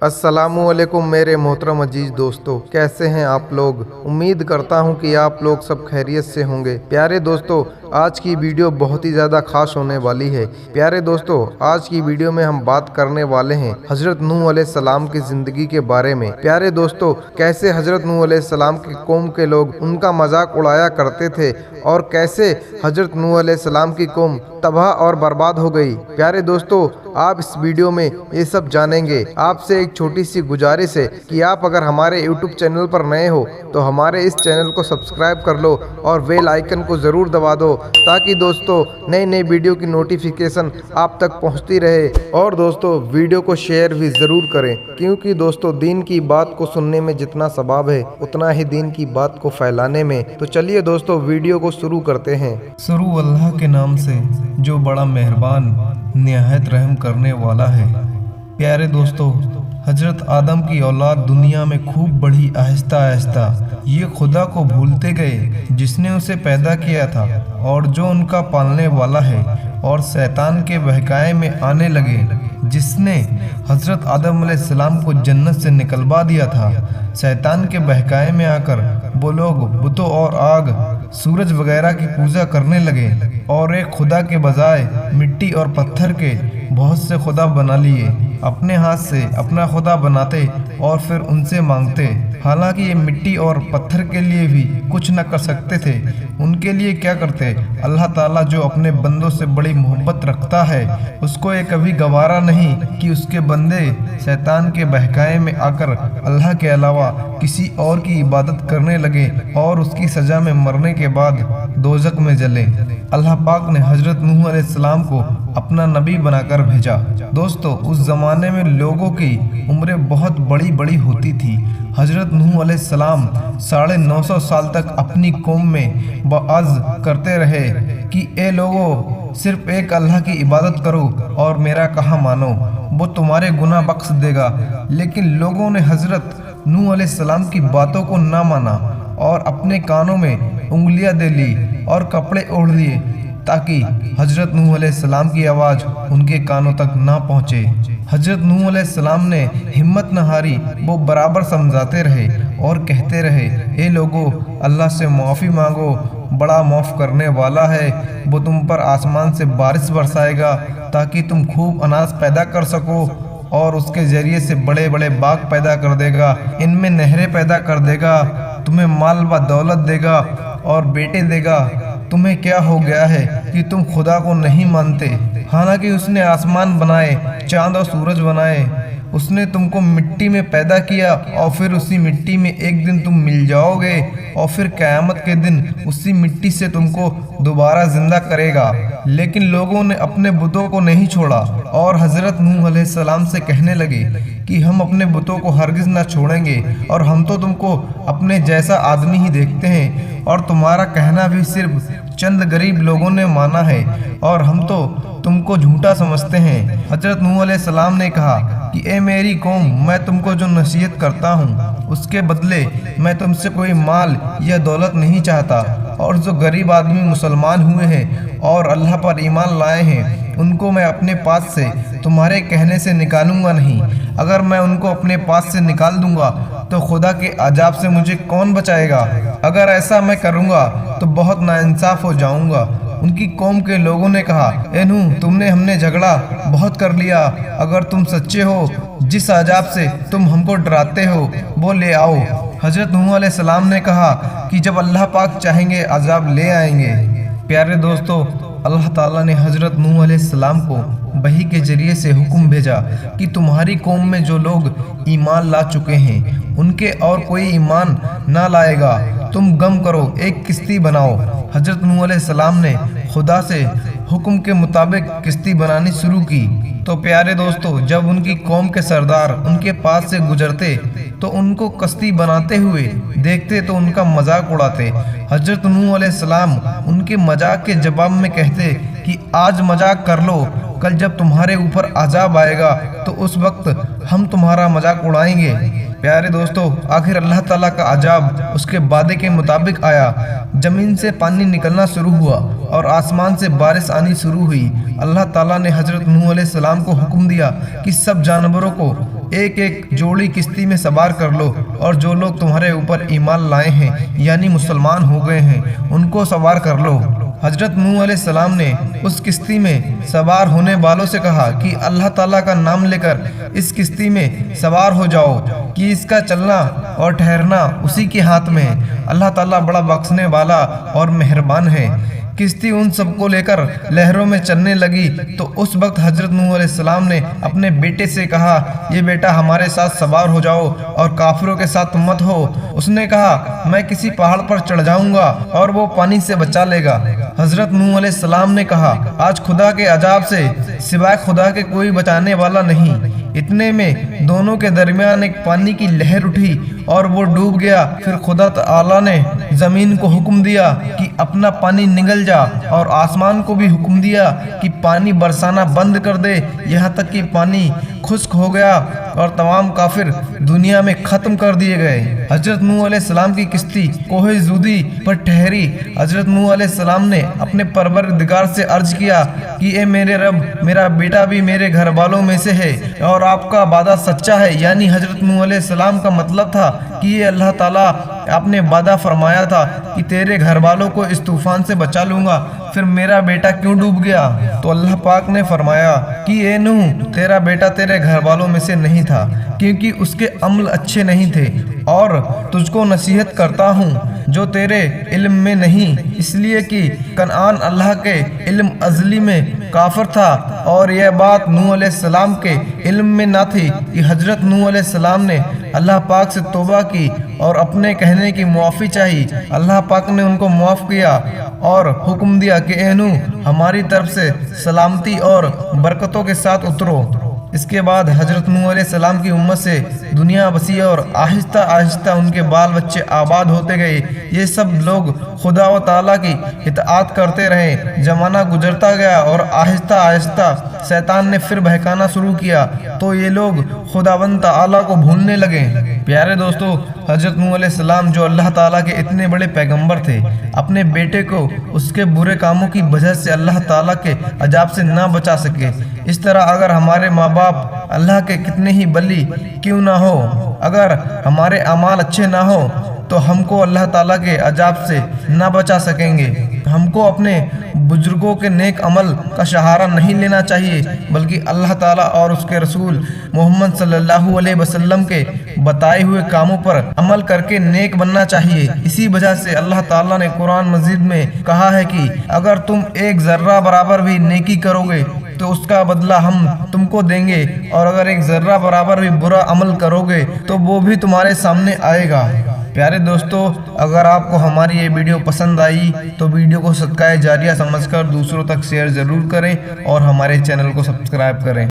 अस्सलामु अलैकुम मेरे मोहतरम अजीज दोस्तों, कैसे हैं आप लोग। उम्मीद करता हूं कि आप लोग सब खैरियत से होंगे। प्यारे दोस्तों, आज की वीडियो बहुत ही ज़्यादा खास होने वाली है। प्यारे दोस्तों, आज की वीडियो में हम बात करने वाले हैं हजरत नूह अलैहिस्सलाम की ज़िंदगी के बारे में। प्यारे दोस्तों, कैसे हजरत नूह अलैहिस्सलाम की कौम के लोग उनका मजाक उड़ाया करते थे और कैसे हजरत नूह अलैहिस्सलाम की कौम तबाह और बर्बाद हो गई। प्यारे दोस्तों, आप इस वीडियो में ये सब जानेंगे। आपसे एक छोटी सी गुजारिश है कि आप अगर हमारे YouTube चैनल पर नए हो तो हमारे इस चैनल को सब्सक्राइब कर लो और बेल आइकन को ज़रूर दबा दो, ताकि दोस्तों नई नई वीडियो की नोटिफिकेशन आप तक पहुंचती रहे। और दोस्तों, वीडियो को शेयर भी ज़रूर करें, क्योंकि दोस्तों दीन की बात को सुनने में जितना सवाब है उतना ही दीन की बात को फैलाने में। तो चलिए दोस्तों, वीडियो को शुरू करते हैं। शुरू अल्लाह के नाम से जो बड़ा मेहरबान निहायत रहम करने वाला है। प्यारे दोस्तों, हजरत आदम की औलाद दुनिया में खूब बढ़ी आहिस्ता आहिस्ता। ये खुदा को भूलते गए जिसने उसे पैदा किया था और जो उनका पालने वाला है, और शैतान के बहकाए में आने लगे जिसने हजरत आदम अलैहिस्सलाम को जन्नत से निकलवा दिया था। शैतान के बहकाए में आकर वो लोग बुतों और आग, सूरज वगैरह की पूजा करने लगे और एक खुदा के बजाय मिट्टी और पत्थर के बहुत से खुदा बना लिए। अपने हाथ से अपना खुदा बनाते और फिर उनसे मांगते। हालांकि ये मिट्टी और पत्थर के लिए भी कुछ न कर सकते थे। उनके लिए क्या करते? अल्लाह ताला जो अपने बंदों से बड़ी मोहब्बत रखता है, उसको ये कभी गवारा नहीं कि उसके बंदे शैतान के बहकाए में आकर अल्लाह के अलावा किसी और की इबादत करने लगे और उसकी सज़ा में मरने के बाद दोज़ख में जले। अल्लाह पाक ने हजरत नूह अलैहिस्सलाम को अपना नबी बनाकर भेजा। दोस्तों, उस ज़माने में लोगों की उम्रें बहुत बड़ी बड़ी होती थी। हजरत नूह अलैहिस्सलाम 950 साल तक अपनी कौम में वअज़ करते रहे कि ए लोगों, सिर्फ एक अल्लाह की इबादत करो और मेरा कहा मानो, वो तुम्हारे गुनाह बख्श देगा। लेकिन लोगों ने हजरत नूह अलैहिस्सलाम की बातों को ना माना और अपने कानों में उंगलियां दे ली और कपड़े ओढ़ लिए, ताकि हजरत नूह अलैहिस्सलाम की आवाज़ उनके कानों तक ना पहुँचे। हजरत नूह अलैहिस्सलाम ने हिम्मत न हारी, वो बराबर समझाते रहे और कहते रहे, ए लोगो, अल्लाह से माफ़ी मांगो, बड़ा माफ़ करने वाला है। वो तुम पर आसमान से बारिश बरसाएगा ताकि तुम खूब अनाज पैदा कर सको और उसके ज़रिए से बड़े बड़े बाग पैदा कर देगा, इनमें नहरें पैदा कर देगा, तुम्हें माल व दौलत देगा और बेटे देगा। तुम्हें क्या हो गया है कि तुम खुदा को नहीं मानते? हालांकि उसने आसमान बनाए, चांद और सूरज बनाए, उसने तुमको मिट्टी में पैदा किया और फिर उसी मिट्टी में एक दिन तुम मिल जाओगे और फिर क़यामत के दिन उसी मिट्टी से तुमको दोबारा जिंदा करेगा। लेकिन लोगों ने अपने बुतों को नहीं छोड़ा और हजरत नूह अलैहिस्सलाम से कहने लगे कि हम अपने बुतों को हरगिज़ ना छोड़ेंगे और हम तो तुमको अपने जैसा आदमी ही देखते हैं और तुम्हारा कहना भी सिर्फ चंद गरीब लोगों ने माना है और हम तो तुमको झूठा समझते हैं। हजरत नूह अलैहिस्सलाम ने कहा कि ए मेरी कौम, मैं तुमको जो नसीहत करता हूँ उसके बदले मैं तुमसे कोई माल या दौलत नहीं चाहता, और जो गरीब आदमी मुसलमान हुए हैं और अल्लाह पर ईमान लाए हैं उनको मैं अपने पास से तुम्हारे कहने से निकालूंगा नहीं। अगर मैं उनको अपने पास से निकाल दूंगा तो खुदा के अजाब से मुझे कौन बचाएगा? अगर ऐसा मैं करूंगा तो बहुत नाइंसाफ हो जाऊंगा। उनकी कौम के लोगों ने कहा, ए नूह, तुमने हमने झगड़ा बहुत कर लिया। अगर तुम सच्चे हो, जिस अजाब से तुम हमको डराते हो वो ले आओ। हजरत नूह अलैहिस्सलाम ने कहा कि जब अल्लाह पाक चाहेंगे अजाब ले आएंगे। प्यारे दोस्तों, अल्लाह ताला ने हजरत नूह अलैहिस्सलाम को वही के जरिए से हुक्म भेजा कि तुम्हारी कौम में जो लोग ईमान ला चुके हैं उनके और कोई ईमान ना लाएगा। तुम गम करो, एक किश्ती बनाओ। हजरत नूह अलैहिस्सलाम ने खुदा से हुक्म के मुताबिक किश्ती बनानी शुरू की। तो प्यारे दोस्तों, जब उनकी कौम के सरदार उनके पास से गुजरते तो उनको कश्ती बनाते हुए देखते तो उनका मजाक उड़ाते। हजरत नूह अलैहिस्सलाम उनके मजाक के जवाब में कहते कि आज मजाक कर लो, कल जब तुम्हारे ऊपर अजाब आएगा तो उस वक्त हम तुम्हारा मजाक उड़ाएंगे। प्यारे दोस्तों, आखिर अल्लाह ताला का अजाब उसके वादे के मुताबिक आया। ज़मीन से पानी निकलना शुरू हुआ और आसमान से बारिश आनी शुरू हुई। अल्लाह ताला ने हजरत नूह अलैहिस्सलाम को हुक्म दिया कि सब जानवरों को एक एक जोड़ी किश्ती में सवार कर लो और जो लोग तुम्हारे ऊपर ईमान लाए हैं यानी मुसलमान हो गए हैं उनको सवार कर लो। हजरत नूह अलैहिस्सलाम ने उस किश्ती में सवार होने वालों से कहा कि अल्लाह ताला का नाम लेकर इस किश्ती में सवार हो जाओ कि इसका चलना और ठहरना उसी के हाथ में है। अल्लाह ताला बड़ा बख्शने वाला और मेहरबान है। किश्ती उन सबको लेकर लहरों में चलने लगी तो उस वक्त हजरत नूह अलैहिस्सलाम ने अपने बेटे से कहा, ये बेटा हमारे साथ सवार हो जाओ और काफिरों के साथ मत हो। उसने कहा, मैं किसी पहाड़ पर चढ़ जाऊंगा और वो पानी से बचा लेगा। हजरत नूह अलैहिस्सलाम ने कहा, आज खुदा के अजाब से सिवाय खुदा के कोई बचाने वाला नहीं। इतने में दोनों के दरमियान एक पानी की लहर उठी और वो डूब गया। फिर खुदा ताला ने जमीन को हुक्म दिया कि अपना पानी निगल जा और आसमान को भी हुक्म दिया कि पानी बरसाना बंद कर दे, यहाँ तक कि पानी खुश्क हो गया और तमाम काफिर दुनिया में खत्म कर दिए गए। हजरत नूह अलैहिस्सलाम की किश्ती कोहे जूदी पर ठहरी। हजरत नूह अलैहिस्सलाम ने अपने परवरदिगार से अर्ज किया कि ए मेरे रब, मेरा बेटा भी मेरे घर वालों में से है और आपका वादा सच्चा है। यानी हजरत नूह अलैहिस्सलाम का मतलब था कि ये अल्लाह ताला आपने वादा फरमाया था कि तेरे घर वालों को इस तूफान से बचा लूंगा, फिर मेरा बेटा क्यों डूब गया? तो अल्लाह पाक ने फरमाया कि ए नूह, तेरा बेटा तेरे घर वालों में से नहीं था क्योंकि उसके अमल अच्छे नहीं थे और तुझको नसीहत करता हूँ जो तेरे इल्म में नहीं, इसलिए कि कनान अल्लाह के इल्म अजली में काफिर था और यह बात नूह अलैहिस्सलाम के इल्म में ना थी कि हजरत नूह अलैहिस्सलाम ने अल्लाह पाक से तौबा की और अपने कहने की मुआफ़ी चाही। अल्लाह पाक ने उनको माफ़ किया और हुक्म दिया कि ए नूह, हमारी तरफ से सलामती और बरकतों के साथ उतरो। इसके बाद हजरत नूह अलैहिस्सलाम की उम्मत से दुनिया बसी और आहिस्ता आहिस्ता उनके बाल बच्चे आबाद होते गए। ये सब लोग खुदा व ताला की इताअत करते रहे। जमाना गुजरता गया और आहिस्ता आहिस्ता शैतान ने फिर बहकाना शुरू किया तो ये लोग खुदावंद ताला को भूलने लगे। प्यारे दोस्तों, हजरत नूह अलैहिस्सलाम जो अल्लाह ताला के इतने बड़े पैगंबर थे, अपने बेटे को उसके बुरे कामों की वजह से अल्लाह ताला के अजाब से ना बचा सके। इस तरह अगर हमारे माँ बाप अल्लाह के कितने ही बली क्यों ना हो, अगर हमारे अमाल अच्छे ना हो तो हमको अल्लाह ताला के अजाब से ना बचा सकेंगे। हमको अपने बुजुर्गों के नेक अमल का सहारा नहीं लेना चाहिए बल्कि अल्लाह ताला और उसके रसूल मोहम्मद सल्लल्लाहु अलैहि वसल्लम के बताए हुए कामों पर अमल करके नेक बनना चाहिए। इसी वजह से अल्लाह ताला ने कुरान मजीद में कहा है कि अगर तुम एक जर्रा बराबर भी नेकी करोगे तो उसका बदला हम तुमको देंगे और अगर एक जर्रा बराबर भी बुरा अमल करोगे तो वो भी तुम्हारे सामने आएगा। प्यारे दोस्तों, अगर आपको हमारी ये वीडियो पसंद आई तो वीडियो को सदका जारिया समझकर दूसरों तक शेयर ज़रूर करें और हमारे चैनल को सब्सक्राइब करें।